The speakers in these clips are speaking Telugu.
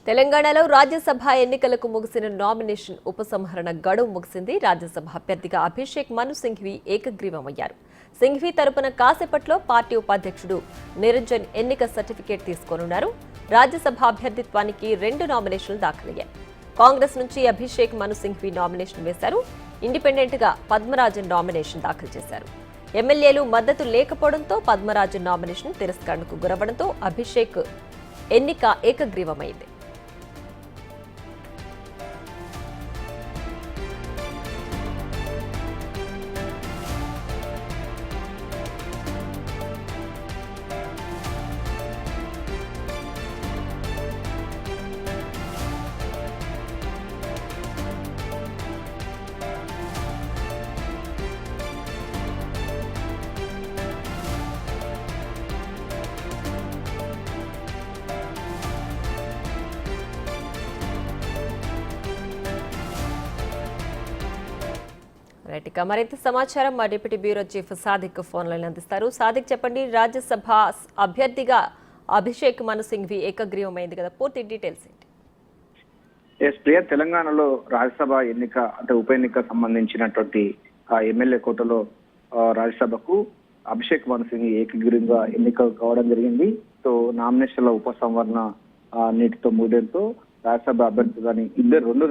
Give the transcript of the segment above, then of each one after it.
తెలంగాణలో రాజ్యసభ ఎన్నికలకు ముగిసిన నామినేషన్ ఉపసంహరణ గడువు ముగిసింది. రాజ్యసభ అభ్యర్థిగా అభిషేక్ మను సింఘ్వి ఏకగ్రీవమయ్యారు. సింఘ్వి తరపున కాసేపట్లో పార్టీ ఉపాధ్యక్షుడు నిరంజన్ ఎన్నిక సర్టిఫికేట్ తీసుకోనున్నారు. రాజ్యసభ అభ్యర్థిత్వానికి 2 నామినేషన్లు దాఖలయ్యాయి. కాంగ్రెస్ నుంచి అభిషేక్ మను సింఘ్వి నామినేషన్ వేశారు. ఇండిపెండెంట్ గా పద్మరాజన్ నామినేషన్ దాఖలు చేశారు. ఎమ్మెల్యేలు మద్దతు లేకపోవడంతో పద్మరాజన్ నామినేషన్ తిరస్కరణకు గురవడంతో అభిషేక్ ఎన్నిక ఏకగ్రీవమైంది. రైట్, ఇక మరింత సమాచారం మా deputy bureau chief Sadiq phone line అందిస్తారు. సాదిక్, చెప్పండి, రాజ్యసభ అభ్యర్థిగా అభిషేక్ మను సింఘ్వి ఏకగ్రీవమైంది కదా, పూర్తి డీటెయిల్స్ ఏంటి? ప్రియ, తెలంగాణలో రాజ్యసభ ఎన్నిక అంటే ఉప ఎన్నిక సంబంధించినటువంటి ఎమ్మెల్యే కోటలో రాజ్యసభకు అభిషేక్ మను సింఘ్వి ఏకగ్రీవంగా ఎన్నిక కావడం జరిగింది. సో నామినేషన్ల ఉపసంహరణ నీటితో మూడేంతో రాజ్యసభ అభ్యర్థిగాని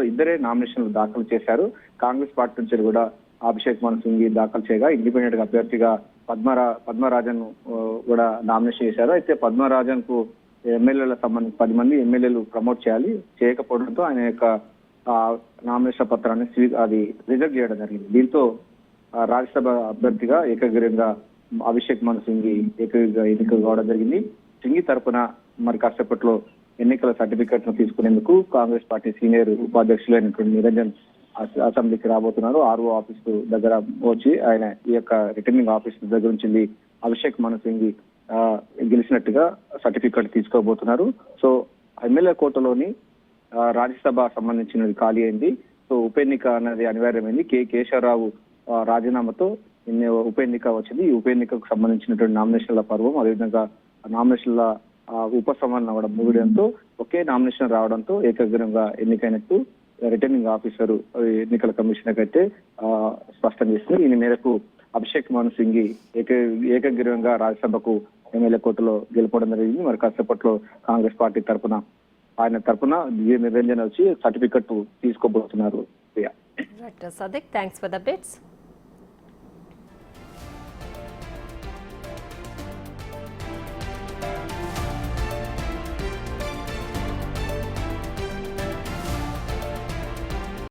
ఇద్దరే నామినేషన్లు దాఖలు చేశారు. కాంగ్రెస్ పార్టీ నుంచి కూడా అభిషేక్ మను సింఘ్వి దాఖలు చేయగా ఇండిపెండెంట్ గా అభ్యర్థిగా పద్మరాజన్ కూడా నామినేషన్ చేశారు. అయితే పద్మరాజన్ కు ఎమ్మెల్యేలకు సంబంధించి 10 మంది ఎమ్మెల్యేలు ప్రమోట్ చేయకపోవడంతో ఆయన యొక్క నామినేషన్ పత్రాన్ని అది రిజెక్ట్ చేయడం జరిగింది. దీంతో రాజ్యసభ అభ్యర్థిగా ఏకగ్రీవంగా అభిషేక్ మను సింఘ్వి ఎన్నిక కావడం జరిగింది. సింఘ్వి తరపున మరి కాసేపట్లో ఎన్నికల సర్టిఫికెట్ ను తీసుకునేందుకు కాంగ్రెస్ పార్టీ సీనియర్ ఉపాధ్యక్షులైనటువంటి నిరంజన్ అసెంబ్లీకి రాబోతున్నారు. ఆర్ఓ ఆఫీస్ దగ్గర వచ్చి ఆయన ఈ యొక్క రిటర్నింగ్ ఆఫీస్ దగ్గర నుంచి అభిషేక్ మను సింఘ్వి గెలిచినట్టుగా సర్టిఫికెట్ తీసుకోబోతున్నారు. సో ఎమ్మెల్యే కోటలోని రాజ్యసభ సంబంధించినది ఖాళీ అయింది. సో ఉప ఎన్నిక అనేది అనివార్యమైంది. కేశవరావు రాజీనామాతో ఉప ఎన్నిక వచ్చింది. ఈ ఉప ఎన్నికకు సంబంధించినటువంటి నామినేషన్ల పర్వం, అదేవిధంగా నామినేషన్ల ఉపసంహరణ అవ్వడం ముగియడంతో ఒకే నామినేషన్ రావడంతో ఏకగ్రీవంగా ఎన్నికైనట్టు రిటర్నింగ్ ఆఫీసర్ ఎన్నికల కమిషనర్ అయితే స్పష్టం చేసింది. ఈ మేరకు అభిషేక్ మను సింఘ్వి ఏకగ్రీవంగా రాజ్యసభకు ఎమ్మెల్యే కోర్టులో గెలుపడం జరిగింది. మరి కాసేపట్లో కాంగ్రెస్ పార్టీ ఆయన తరపున నిరంజన్ వచ్చి సర్టిఫికెట్ తీసుకోబోతున్నారు. Thanks for the updates.